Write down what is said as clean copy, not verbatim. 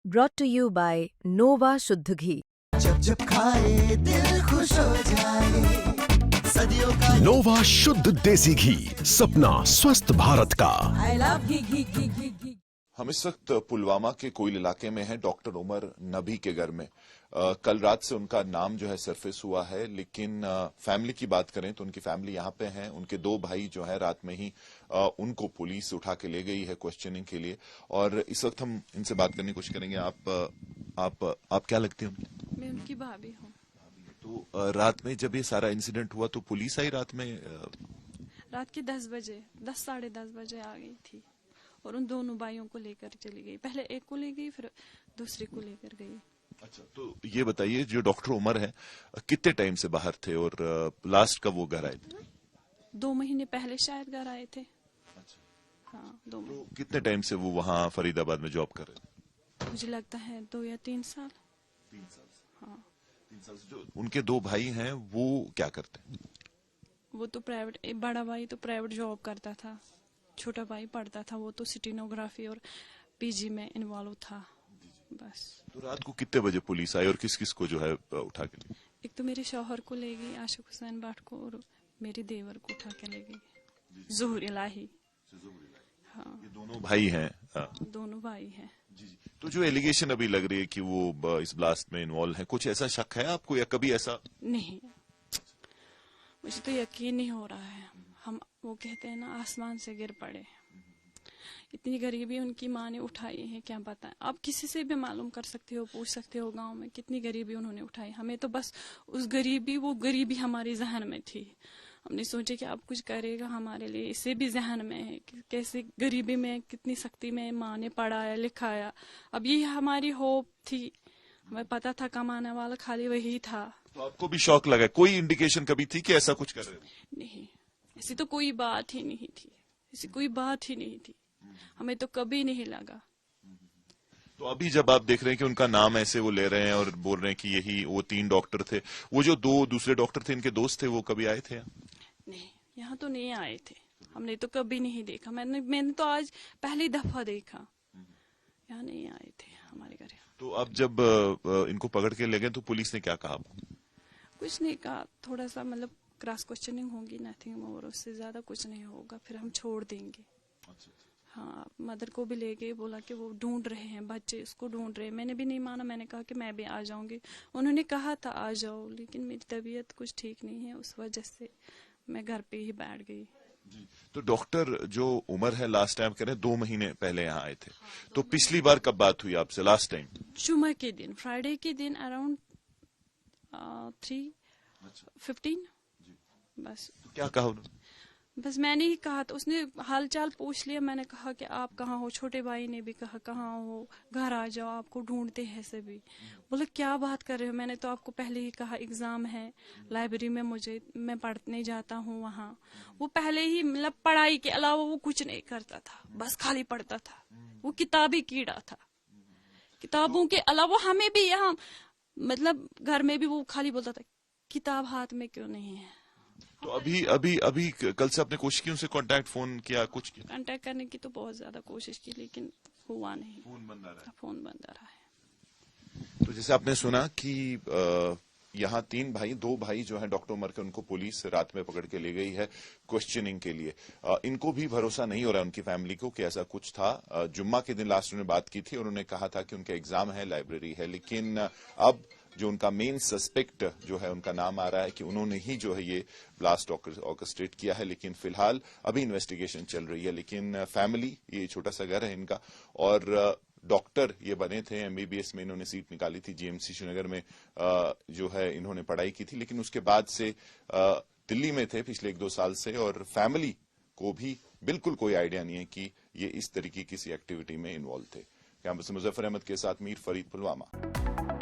brought to you by Nova शुद्ध घी। जब जब खाए दिल खुश हो जाए, सदियों का नोवा शुद्ध देसी घी, सपना स्वस्थ भारत का। I love घी। हम इस वक्त पुलवामा के कोइल इलाके में हैं, डॉक्टर उमर नबी के घर में। कल रात से उनका नाम जो है सरफेस हुआ है, लेकिन फैमिली की बात करें तो उनकी फैमिली यहाँ पे हैं। उनके दो भाई जो है रात में ही उनको पुलिस उठा के ले गई है क्वेश्चनिंग के लिए, और इस वक्त हम इनसे बात करने की कोशिश करेंगे। आप क्या लगते हैं? मैं उनकी भाभी हूँ। तो रात में जब ये सारा इंसिडेंट हुआ तो पुलिस आई रात में? रात के 10 बजे 10 साढ़े 10 बजे आ गई थी और उन दोनों भाइयों को लेकर चली गई। पहले एक को ले गई, फिर दूसरे को लेकर गई। अच्छा, तो ये बताइए, जो डॉक्टर उमर है कितने टाइम से बाहर थे और लास्ट कब वो घर आए थे? 2 महीने पहले शायद घर आए थे। अच्छा, हाँ, 2 महीने। तो कितने टाइम से वो वहाँ फरीदाबाद में जॉब कर रहे थे? मुझे लगता है 2 या 3 साल। 3 साल से। हाँ, 3 साल से। जो उनके दो भाई हैं वो क्या करते हैं? वो तो प्राइवेट, बड़ा भाई तो प्राइवेट जॉब करता था, छोटा भाई पढ़ता था। वो तो स्टेनोग्राफी और पीजी में इन्वॉल्व था। बस। तो रात को कितने बजे पुलिस आई और किस किस को जो है उठा के ले? एक तो मेरे शौहर को ले गई, आशिक हुसैन भाट को, और मेरे देवर को उठा के ले गई, ज़ुहूर इलाही। हाँ, ये दोनों भाई हैं। दोनों भाई हैं। जी। तो जो एलिगेशन अभी लग रही है कि वो इस ब्लास्ट में इन्वॉल्व है, कुछ ऐसा शक है आपको या कभी ऐसा? नहीं, मुझे तो यकीन नहीं हो रहा है। हम वो कहते हैं ना, आसमान से गिर पड़े। इतनी गरीबी उनकी माँ ने उठाई है, क्या बताएं। आप किसी से भी मालूम कर सकते हो, पूछ सकते हो गांव में कितनी गरीबी उन्होंने उठाई। हमें तो बस वो गरीबी हमारी जहन में थी। हमने सोचे कि आप कुछ करेगा हमारे लिए, इससे भी जहन में है कि कैसे गरीबी में, कितनी सख्ती में माँ ने पढ़ाया लिखाया। अब ये हमारी होप थी। हमें पता था कमाने वाला खाली वही था। तो आपको भी शौक लगा? कोई इंडिकेशन कभी थी कि ऐसा कुछ कर रहे थे? नहीं, ऐसी तो कोई बात ही नहीं थी। ऐसी कोई बात ही नहीं थी। हमें तो कभी नहीं लगा। तो अभी जब आप देख रहे हैं कि उनका नाम ऐसे वो ले रहे हैं और बोल रहे हैं कि यही वो 3 डॉक्टर थे, वो जो 2 दूसरे डॉक्टर थे इनके दोस्त थे, वो कभी आए थे? नहीं, यहाँ तो नहीं आए थे। हमने तो कभी नहीं देखा। मैंने तो आज पहली दफा देखा। यहाँ नहीं आए थे हमारे घर। तो अब जब इनको पकड़ के ले गए तो पुलिस ने क्या कहा आपको? कुछ नहीं कहा, थोड़ा सा मतलब क्रॉस क्वेश्चनिंग होगी, नथिंग मोर, उससे ज्यादा कुछ नहीं होगा, फिर हम छोड़ देंगे। हाँ, मदर को भी ले गए, बोला कि वो ढूंढ रहे हैं, बच्चे उसको ढूंढ रहे हैं। मैंने भी नहीं माना, मैंने कहा कि मैं भी आ जाऊंगी। उन्होंने कहा था आ जाओ, लेकिन मेरी तबीयत कुछ ठीक नहीं है, उस वजह से मैं घर पे ही बैठ गई। तो डॉक्टर जो उमर है लास्ट टाइम कह रहे हैं 2 महीने पहले यहाँ आए थे। तो पिछली बार कब बात हुई आपसे लास्ट टाइम? जुम्मे के दिन, फ्राइडे के दिन अराउंड 3:15। बस। क्या कहा उन्होंने? बस मैंने ही कहा, तो उसने हालचाल पूछ लिया। मैंने कहा कि आप कहाँ हो। छोटे भाई ने भी कहा कहाँ हो, घर आ जाओ, आपको ढूंढते हैं सभी। बोले क्या बात कर रहे हो, मैंने तो आपको पहले ही कहा एग्जाम है लाइब्रेरी में, मैं पढ़ने जाता हूँ वहाँ। वो पहले ही मतलब पढ़ाई के अलावा वो कुछ नहीं करता था, बस खाली पढ़ता था। वो किताबी कीड़ा था। किताबों के अलावा हमें भी यहाँ मतलब घर में भी वो खाली बोलता था किताब हाथ में क्यों नहीं है। तो अभी कल से आपने कोशिश की, उनसे कांटेक्ट, फोन किया, कुछ किया? कांटेक्ट करने की तो बहुत ज्यादा कोशिश की, लेकिन हुआ नहीं। फोन बंद आ रहा है। फोन बंद आ रहा है। तो जैसे आपने सुना कि यहाँ 2 भाई जो हैं डॉक्टर उमर के, उनको पुलिस रात में पकड़ के ले गई है क्वेश्चनिंग के लिए। इनको भी भरोसा नहीं हो रहा उनकी फैमिली को कि ऐसा कुछ था। जुम्मा के दिन लास्ट उन्होंने बात की थी, उन्होंने कहा था कि उनका एग्जाम है, लाइब्रेरी है, लेकिन अब जो उनका मेन सस्पेक्ट जो है उनका नाम आ रहा है कि उन्होंने ही जो है ये ब्लास्ट ऑर्केस्ट्रेट किया है। लेकिन फिलहाल अभी इन्वेस्टिगेशन चल रही है। लेकिन फैमिली, ये छोटा सा घर है इनका, और डॉक्टर ये बने थे, एमबीबीएस में इन्होंने सीट निकाली थी जीएमसी श्रीनगर में, जो है इन्होंने पढ़ाई की थी। लेकिन उसके बाद से दिल्ली में थे पिछले 1-2 साल से, और फैमिली को भी बिल्कुल कोई आइडिया नहीं है कि ये इस तरीके की किसी एक्टिविटी में इन्वॉल्व थे। कैंपस से मुजफ्फर अहमद के साथ मीर फरीद, पुलवामा।